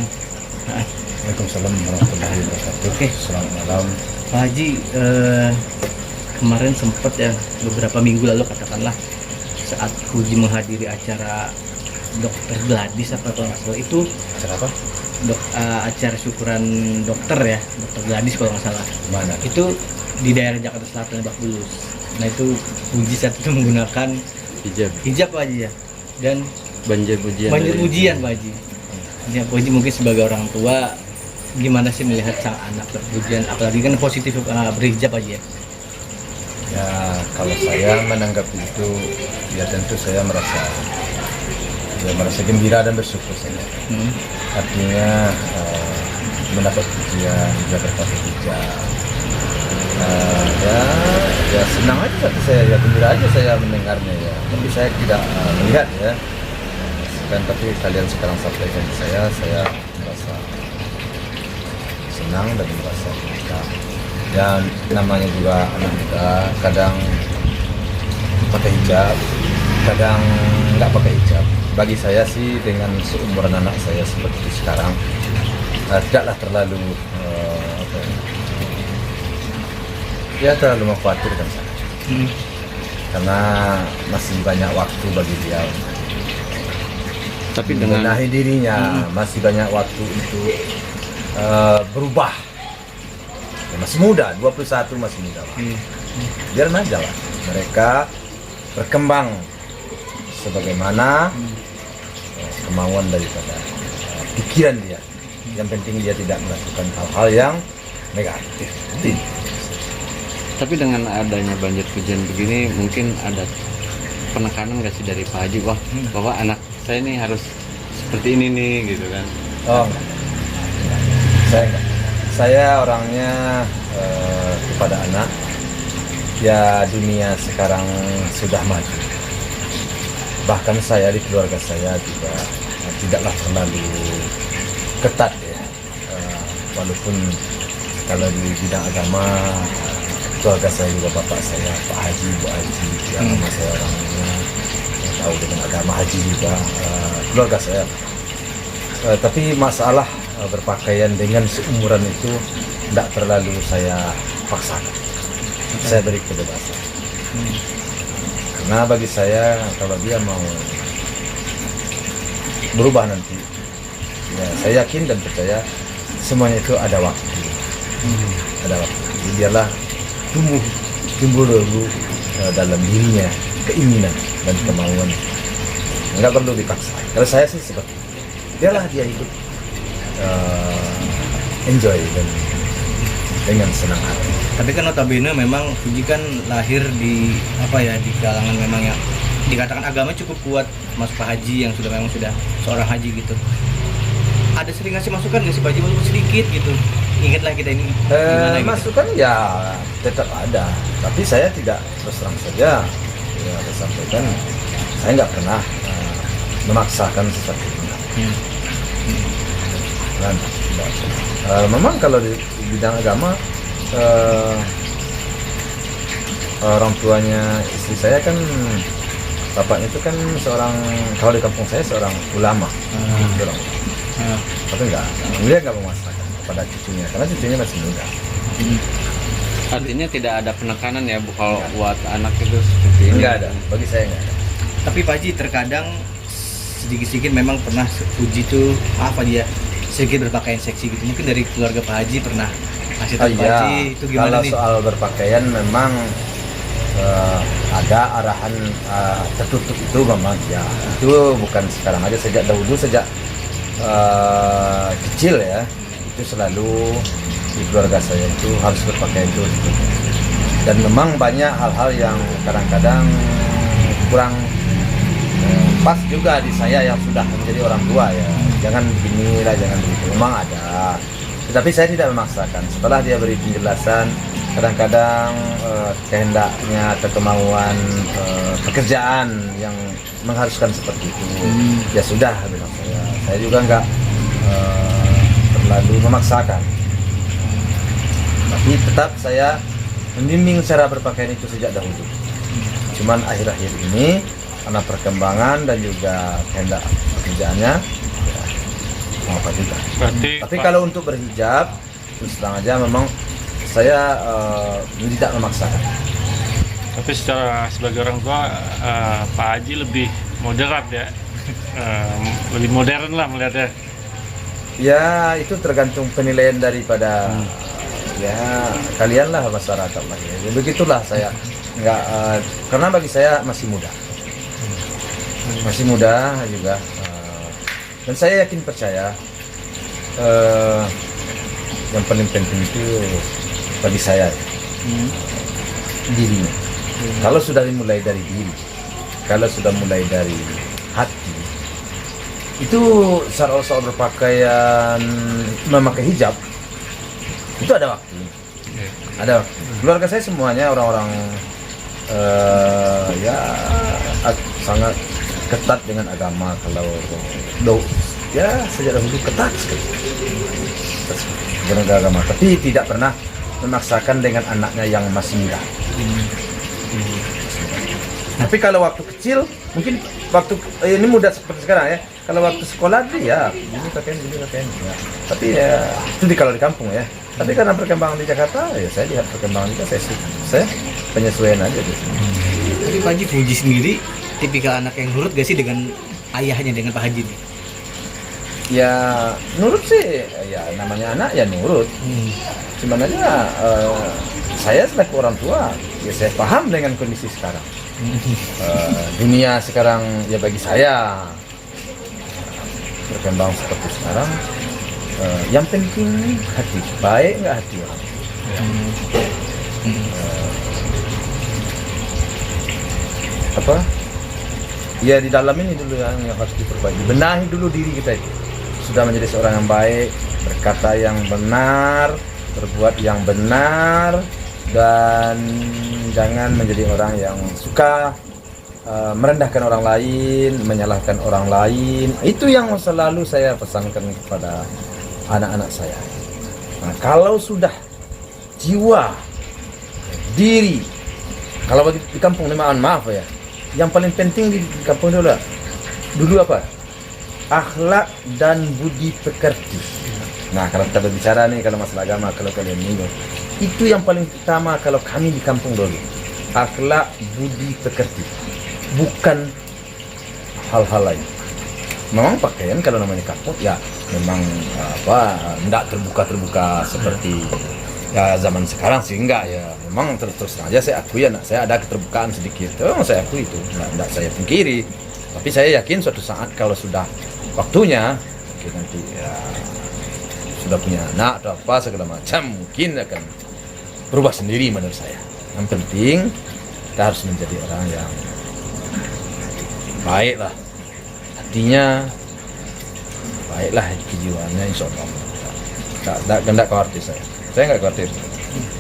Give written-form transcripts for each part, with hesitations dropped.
malam. Waalaikumsalam warahmatullahi wabarakatuh. Oke. Selamat malam. Pak Haji, kemarin sempat ya beberapa minggu lalu katakanlah saat Puji menghadiri acara Dokter Gladys apa kalau nggak salah itu Acara apa? acara syukuran dokter ya, Dokter Gladys kalau nggak salah. Mana? Itu di daerah Jakarta Selatan, Lebak Bulus. Nah itu Puji saat itu menggunakan hijab Pak Haji ya, dan banjir pujian Pak Haji. Ya, Pak Haji mungkin sebagai orang tua gimana sih melihat sang anak berpujian, apalagi kan positif berhijab aja ya? Ya, kalau saya menanggapi itu, ya tentu saya merasa gembira dan bersyukur saja. Artinya mendapat pujian, dia berpakai hijab. Ya senang aja tapi saya, ya gembira aja saya mendengarnya ya. Tapi saya tidak melihat ya. Tapi kalian sekarang sampaikan ke saya merasa senang dan merasa gembira. Dan namanya juga anak muda, kadang pakai hijab, kadang nggak pakai hijab. Bagi saya sih dengan seumuran anak saya seperti itu sekarang, tidaklah terlalu terlalu mengkhawatirkan saya. Karena masih banyak waktu bagi dia. Tapi dengan menahi dirinya, masih banyak waktu untuk berubah. Ya, masih muda, 21 masih muda. Biar aja lah mereka berkembang sebagaimana kemauan daripada pikiran dia. Yang penting dia tidak melakukan hal-hal yang negatif. Tapi dengan adanya banjir pujian begini mungkin ada penekanan nggak sih dari Pak Haji bahwa anak saya ini harus seperti ini nih gitu kan? Oh, saya enggak. Saya orangnya kepada anak, ya dunia sekarang sudah maju. Bahkan saya di keluarga saya juga tidaklah terlalu ketat ya. Walaupun kalau di bidang agama, keluarga saya juga bapak saya, Pak Haji, Bu Haji, yang nama saya orangnya tahu dengan agama haji juga, keluarga saya. Tapi masalah berpakaian dengan seumuran itu tidak terlalu saya paksakan. Saya beri kebebasan. Karena bagi saya kalau dia mau berubah nanti, ya saya yakin dan percaya semuanya itu ada waktu. Ada waktu. Jadi biarlah tumbuh dulu dalam dirinya keinginan dan kemauan. Nggak perlu dipaksa. Kalau saya sih seperti itu. Biarlah dia hidup enjoy dan dengan senang hati. Tapi kan notabene memang Puji kan lahir di di kalangan memang yang dikatakan agama cukup kuat, Mas Pak Haji yang sudah seorang haji gitu. Ada sering ngasih masukan nggak sih Pak Haji walaupun sedikit gitu? Ingatlah kita ini gimana gitu. Masukan ya tetap ada, tapi saya tidak terus terang saja ya saya sampaikan, saya nggak pernah memaksakan sesuatu. Memang kalau di bidang agama orang tuanya istri saya kan, bapaknya itu kan seorang, kalau di kampung saya seorang ulama. Tapi dia nggak memaksakan kepada cucunya karena cucunya masih muda. Artinya tidak ada penekanan ya kalau buat anak itu seperti ini. Nggak ada, bagi saya nggak ada. Tapi Pak Haji terkadang sedikit-sedikit memang pernah Puji tuh sedikit berpakaian seksi gitu. Mungkin dari keluarga Pak Haji pernah kasih tahu Pak Haji itu gimana kalau nih? soal berpakaian memang ada arahan tertutup itu memang ya. Itu bukan sekarang aja, sejak dahulu, sejak kecil ya. Itu selalu di keluarga saya itu harus berpakaian itu. Dan memang banyak hal-hal yang kadang-kadang kurang pas juga di saya yang sudah menjadi orang tua ya. Jangan beginilah, jangan begitu. Memang ada. Tetapi saya tidak memaksakan. Setelah dia beri penjelasan, kadang-kadang kehendaknya atau kemauan pekerjaan yang mengharuskan seperti itu. Ya sudah, bilang saya. Saya juga nggak terlalu memaksakan. Tapi tetap saya membimbing cara berpakaian itu sejak dahulu. Cuman akhir-akhir ini karena perkembangan dan juga kehendak pekerjaannya, ya, mau apa juga. Berarti Tapi Pak, kalau untuk berhijab, terus terang aja memang saya tidak memaksakan. tapi sebagai orang tua Pak Haji lebih moderat ya. Lebih modern lah melihatnya. Ya itu tergantung penilaian daripada ya kalian lah masyarakat lah. Ya, begitulah saya nggak karena bagi saya masih muda juga dan saya yakin percaya yang paling penting itu bagi saya dirinya. Kalau sudah dimulai dari diri, kalau sudah mulai dari hati, itu soal berpakaian memakai hijab itu ada waktu. Ada waktu. Keluarga saya semuanya orang-orang ya sangat ketat dengan agama. Kalau ya sejak dahulu ketat sekali dengan agama, tapi tidak pernah memaksakan dengan anaknya yang masih muda. Tapi kalau waktu kecil, mungkin waktu ini muda seperti sekarang ya. Kalau waktu sekolah dia ini pakaian. Ya. Tapi ya itu kalau di kampung ya. Tapi karena perkembangan di Jakarta, ya saya lihat perkembangan itu saya penyesuaian aja gitu. Tapi Pak Haji Fuji sendiri tipikal anak yang nurut gak sih dengan ayahnya, dengan Pak Haji nih? Ya nurut sih, ya namanya anak ya nurut. Cuman aja saya selaku orang tua, ya saya paham dengan kondisi sekarang. Dunia sekarang ya bagi saya berkembang seperti sekarang, yang penting hati, baik nggak hati orang. Apa? Ya di dalam ini dulu yang harus diperbaiki. Benahi dulu diri kita itu. Sudah menjadi seorang yang baik, berkata yang benar, berbuat yang benar, dan jangan menjadi orang yang suka merendahkan orang lain, menyalahkan orang lain. Itu yang selalu saya pesankan kepada anak-anak saya. Nah, kalau sudah jiwa, diri, kalau bagi di kampung ini maaf ya, yang paling penting di kampung dulu apa? Akhlak dan budi pekerti. Nah, kalau kita berbicara nih kalau masalah agama, kalau kalian ini, itu yang paling utama kalau kami di kampung dulu. Akhlak budi pekerti, bukan hal-hal lain. Memang pakaian kalau namanya kampung ya memang enggak terbuka seperti ya zaman sekarang sih enggak ya. Memang terus aja saya akui anak saya ada keterbukaan sedikit. Saya akui itu, enggak saya pungkiri. Tapi saya yakin suatu saat kalau sudah waktunya mungkin nanti ya sudah punya anak atau apa segala macam mungkin akan berubah sendiri menurut saya. Yang penting kita harus menjadi orang yang baik lah, hatinya baiklah, kejiwaannya insya Allah. Tidak khawatir saya nggak khawatir.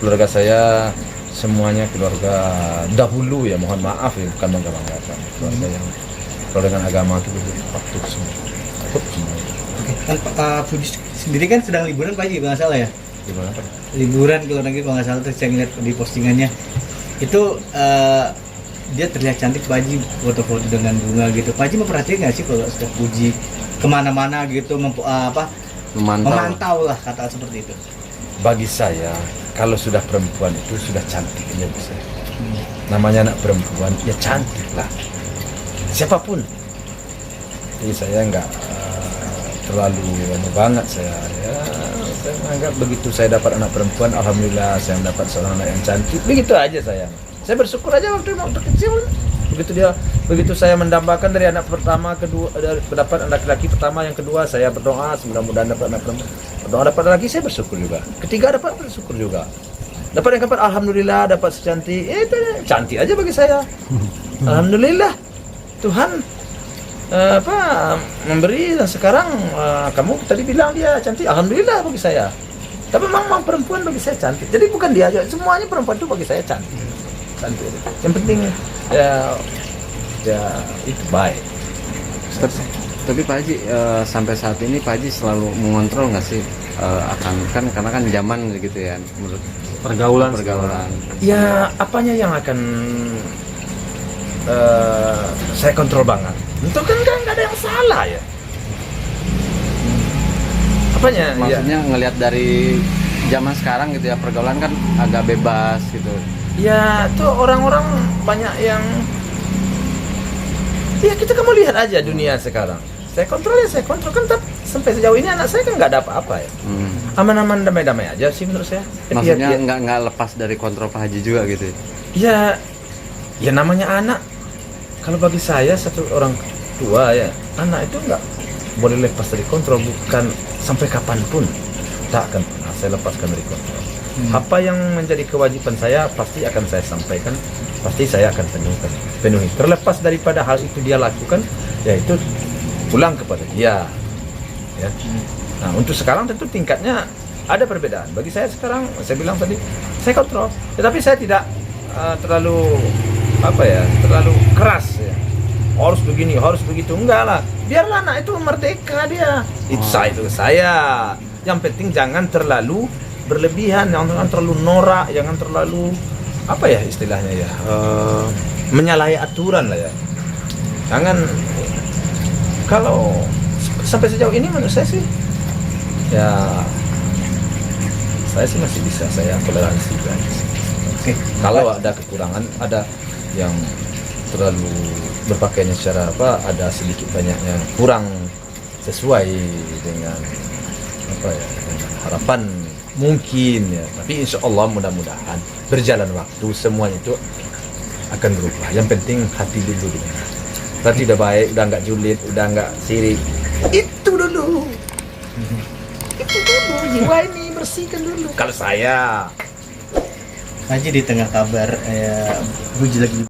Keluarga saya semuanya keluarga dahulu ya, mohon maaf ya, bukan bangga-banggakan. Keluarga yang kalau dengan agama itu patuh semua. Oke, kan Pak Fuji sendiri kan sedang liburan Pak Haji, kalau nggak salah ya? Gimana Pak? Liburan ke luar negeri kalau nggak salah, terus saya ngeliat di postingannya itu dia terlihat cantik Pak Haji, foto-foto dengan bunga gitu. Pak Haji memperhatikan nggak sih kalau Pak Fuji kemana-mana gitu memantau lah, kata seperti itu? Bagi saya kalau sudah perempuan itu sudah cantik aja bisa. Namanya anak perempuan ya cantik lah, siapapun. Jadi saya nggak terlalu banget saya menganggap begitu saya dapat anak perempuan, alhamdulillah saya mendapat seorang anak yang cantik, begitu aja saya bersyukur aja waktu kecil. Begitu saya mendambakan dari anak pertama, kedua, dapat anak laki pertama, yang kedua saya berdoa mudah-mudahan dapat anak perempuan, berdoa dapat lagi, saya bersyukur juga. Ketiga dapat, bersyukur juga. Dapat yang keempat, alhamdulillah dapat secantik, itu cantik aja bagi saya. Alhamdulillah Tuhan memberi, dan sekarang kamu tadi bilang dia cantik, alhamdulillah bagi saya. Tapi memang perempuan bagi saya cantik. Jadi bukan dia aja, semuanya perempuan itu bagi saya cantik. Yang penting ya itu baik. Tapi Pak Haji sampai saat ini Pak Haji selalu mengontrol nggak sih akan karena kan zaman gitu ya, menurut pergaulan. Ya apanya yang akan saya kontrol banget? Itu kan nggak ada yang salah ya. apanya? Maksudnya ngelihat dari zaman sekarang gitu ya, pergaulan kan agak bebas gitu. Ya, tuh orang-orang banyak yang ya kita kan mau lihat aja dunia sekarang. Saya kontrol kan sampai sejauh ini anak saya kan nggak ada apa-apa ya. Aman-aman damai-damai aja sih menurut saya. Maksudnya Ya, nggak lepas dari kontrol Pak Haji juga gitu. ya, ya namanya anak. Kalau bagi saya satu orang tua ya, anak itu nggak boleh lepas dari kontrol, bukan sampai kapanpun tak akan pernah saya lepaskan dari kontrol. Apa yang menjadi kewajiban saya pasti akan saya sampaikan, pasti saya akan penuhi. Terlepas daripada hal itu dia lakukan, yaitu pulang kepada dia. Ya. Nah, untuk sekarang tentu tingkatnya ada perbedaan. Bagi saya sekarang, saya bilang tadi, saya kontrol, tetapi saya tidak terlalu terlalu keras ya. Harus begini, harus begitu, enggak lah. Biarlah anak itu merdeka dia. Itu saya. Yang penting jangan terlalu berlebihan, jangan terlalu norak, jangan terlalu istilahnya ya, menyalahi aturan lah ya. Jangan, kalau sampai sejauh ini menurut saya sih ya, saya sih masih bisa saya toleransi guys. Oke. Kalau ada kekurangan, ada yang terlalu berpakaiannya secara ada sedikit banyaknya kurang sesuai dengan dengan harapan mungkin ya, tapi insya Allah mudah-mudahan berjalan waktu semuanya itu akan berubah. Yang penting hati dulu dengan hati udah baik, udah nggak julid, udah nggak sirik, itu dulu jiwa ini bersihkan dulu kalau saya. Haji di tengah kabar Buji lagi